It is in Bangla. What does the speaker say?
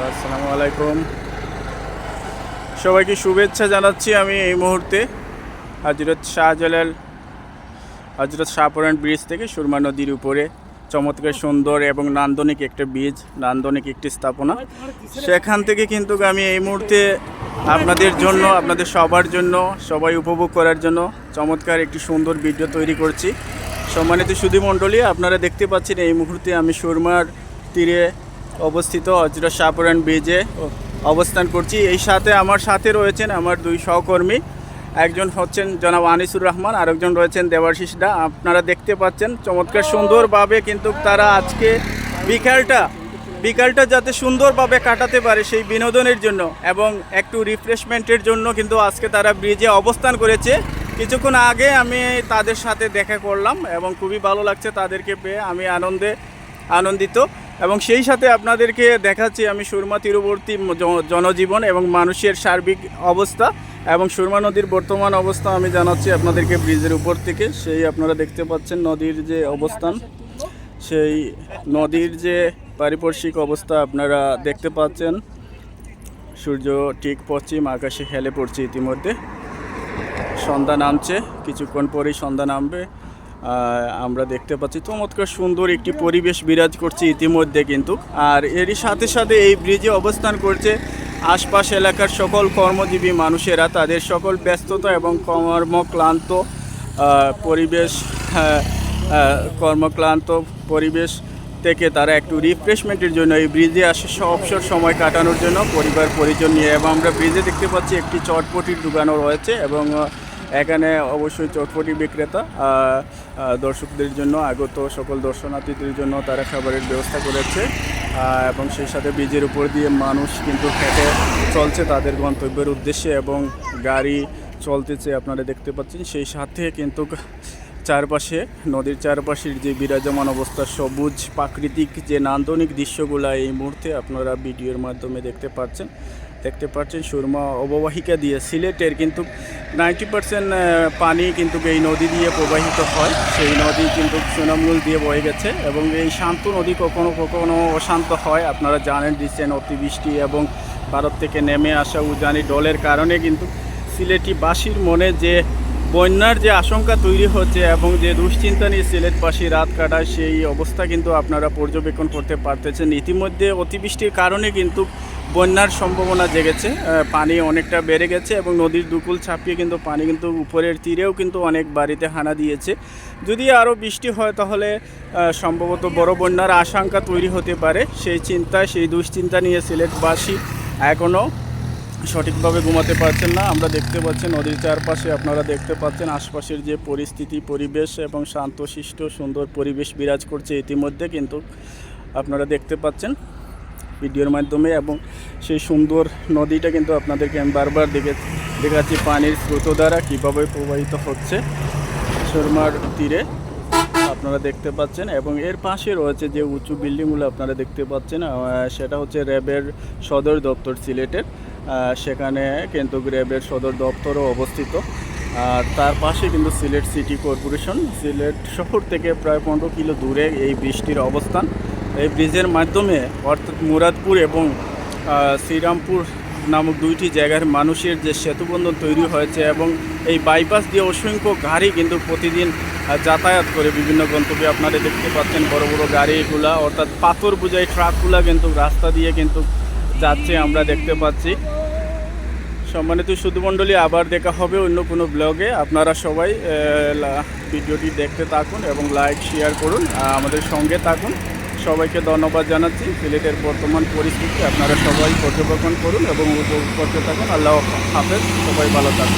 আসসালামু আলাইকুম, সবাইকে শুভেচ্ছা জানাচ্ছি। আমি এই মুহূর্তে হজরত শাহপুরান ব্রিজ থেকে সুরমা নদীর উপরে চমৎকার সুন্দর এবং নান্দনিক একটা ব্রিজ, নান্দনিক একটি স্থাপনা। সেখান থেকে কিন্তু আমি এই মুহূর্তে আপনাদের জন্য, আপনাদের সবার জন্য, সবাই উপভোগ করার জন্য চমৎকার একটি সুন্দর ভিডিও তৈরি করছি। সম্মানিত সুধীমণ্ডলী, আপনারা দেখতে পাচ্ছেন এই মুহূর্তে আমি সুরমার তীরে অবস্থিত হজরত শাহপুরান ব্রিজে অবস্থান করছি। এই সাথে আমার সাথে রয়েছেন আমার দুই সহকর্মী, একজন হচ্ছেন জনাব আনিসুর রহমান, আরেকজন রয়েছেন দেবাশিস দা। আপনারা দেখতে পাচ্ছেন চমৎকার সুন্দরভাবে কিন্তু তারা আজকে বিকালটা যাতে সুন্দরভাবে কাটাতে পারে সেই বিনোদনের জন্য এবং একটু রিফ্রেশমেন্টের জন্য কিন্তু আজকে তারা ব্রিজে অবস্থান করেছে। কিছুক্ষণ আগে আমি তাদের সাথে দেখা করলাম এবং খুবই ভালো লাগছে তাদেরকে পেয়ে, আমি আনন্দিত। এবং সেই সাথে আপনাদেরকে দেখাচ্ছি আমি সুরমা তীরবর্তী জনজীবন এবং মানুষের সার্বিক অবস্থা এবং সুরমা নদীর বর্তমান অবস্থা আমি জানাচ্ছি আপনাদেরকে ব্রিজের উপর থেকে। সেই আপনারা দেখতে পাচ্ছেন নদীর যে অবস্থান, সেই নদীর যে পারিপার্শ্বিক অবস্থা আপনারা দেখতে পাচ্ছেন। সূর্য ঠিক পশ্চিম আকাশে হেলে পড়ছে, ইতিমধ্যে সন্ধ্যা নামছে, কিছুক্ষণ পরেই সন্ধ্যা নামবে। আমরা দেখতে পাচ্ছি চমৎকার সুন্দর একটি পরিবেশ বিরাজ করছে ইতিমধ্যে কিন্তু। আর এরই সাথে সাথে এই ব্রিজে অবস্থান করছে আশপাশ এলাকার সকল কর্মজীবী মানুষেরা, তাদের সকল ব্যস্ততা এবং কর্মক্লান্ত পরিবেশ থেকে তারা একটু রিফ্রেশমেন্টের জন্য এই ব্রিজে আসে অবসর সময় কাটানোর জন্য পরিবার পরিজন নিয়ে। এবং আমরা ব্রিজে দেখতে পাচ্ছি একটি চটপটির দোকানও রয়েছে এবং এখানে অবশ্যই চটপটি বিক্রেতা দর্শকদের জন্য, আগত সকল দর্শনার্থীদের জন্য তারা খাবারের ব্যবস্থা করেছে। এবং সেই সাথে ব্রিজের উপর দিয়ে মানুষ কিন্তু হেঁটে চলছে তাদের গন্তব্যের উদ্দেশ্যে এবং গাড়ি চলতেছে আপনারা দেখতে পাচ্ছেন। সেই সাথে কিন্তু চারপাশে নদীর চারপাশের যে বিরাজমান অবস্থা, সবুজ প্রাকৃতিক যে নান্দনিক দৃশ্যগুলো এই মুহূর্তে আপনারা ভিডিওর মাধ্যমে দেখতে পাচ্ছেন। সুরমা অববাহিকা দিয়ে সিলেটের কিন্তু 90% পানি কিন্তু এই নদী দিয়ে প্রবাহিত হয়। সেই নদী কিন্তু সুনামগঞ্জ দিয়ে বয়ে গেছে এবং এই শান্ত নদী কখনো কখনো অশান্ত হয়। আপনারা জানেন রিসেন্ট অতিবৃষ্টি এবং ভারত থেকে নেমে আসা উজানি ডলের কারণে কিন্তু সিলেটিবাসীর মনে যে বন্যার যে আশঙ্কা তৈরি হচ্ছে এবং যে দুশ্চিন্তা নিয়ে সিলেটবাসী রাত কাটায়, সেই অবস্থা কিন্তু আপনারা পর্যবেক্ষণ করতে পারতেছেন। ইতিমধ্যে অতিবৃষ্টির কারণে কিন্তু বন্যার সম্ভাবনা জেগেছে, পানি অনেকটা বেড়ে গেছে এবং নদীর দুকুল ছাপিয়ে কিন্তু পানি কিন্তু উপরের তীরেও কিন্তু অনেক বাড়িতে হানা দিয়েছে। যদি আরও বৃষ্টি হয় তাহলে সম্ভবত বড় বন্যার আশঙ্কা তৈরি হতে পারে। সেই দুশ্চিন্তা নিয়ে সিলেটবাসী এখনও সঠিকভাবে ঘুমাতে পারছেন না। আমরা দেখতে পাচ্ছি নদীর চারপাশে, আপনারা দেখতে পাচ্ছেন আশপাশের যে পরিবেশ এবং শান্তশিষ্ট সুন্দর পরিবেশ বিরাজ করছে ইতিমধ্যে কিন্তু আপনারা দেখতে পাচ্ছেন ভিডিওর মাধ্যমে। এবং সেই সুন্দর নদীটা কিন্তু আপনাদেরকে আমি বারবার দেখাচ্ছি পানির স্রোত দ্বারা কীভাবে প্রবাহিত হচ্ছে সুরমার তীরে আপনারা দেখতে পাচ্ছেন। এবং এর পাশে রয়েছে যে উঁচু বিল্ডিংগুলো আপনারা দেখতে পাচ্ছেন, সেটা হচ্ছে র্যাবের সদর দপ্তর সিলেটের। সেখানে কিন্তু র্যাবের সদর দপ্তরও অবস্থিত। আর তার পাশে কিন্তু সিলেট সিটি কর্পোরেশন, সিলেট শহর থেকে প্রায় 15 কিলো দূরে এই ব্রিজটির অবস্থান। এই ব্রিজের মাধ্যমে অর্থাৎ মুরাদপুর এবং শ্রীরামপুর নামক দুইটি জায়গার মানুষের যে সেতুবন্ধন তৈরি হয়েছে এবং এই বাইপাস দিয়ে অসংখ্য গাড়ি কিন্তু প্রতিদিন যাতায়াত করে বিভিন্ন গন্তব্যে। আপনারা দেখতে পাচ্ছেন বড় বড় গাড়িগুলা, অর্থাৎ পাথর বোঝাই ট্রাকগুলা কিন্তু রাস্তা দিয়ে কিন্তু যাচ্ছে, আমরা দেখতে পাচ্ছি। সম্মানিত সুধীমণ্ডলী, আবার দেখা হবে অন্য কোনো ব্লগে। আপনারা সবাই ভিডিওটি দেখতে থাকুন এবং লাইক শেয়ার করুন, আমাদের সঙ্গে থাকুন। সবাইকে ধন্যবাদ জানাচ্ছি। সিলেটের বর্তমান পরিস্থিতি আপনারা সবাই পর্যবেক্ষণ করুন এবং উপভোগ করতে থাকুন। আল্লাহ হাফেজ, সবাই ভালো থাকুন।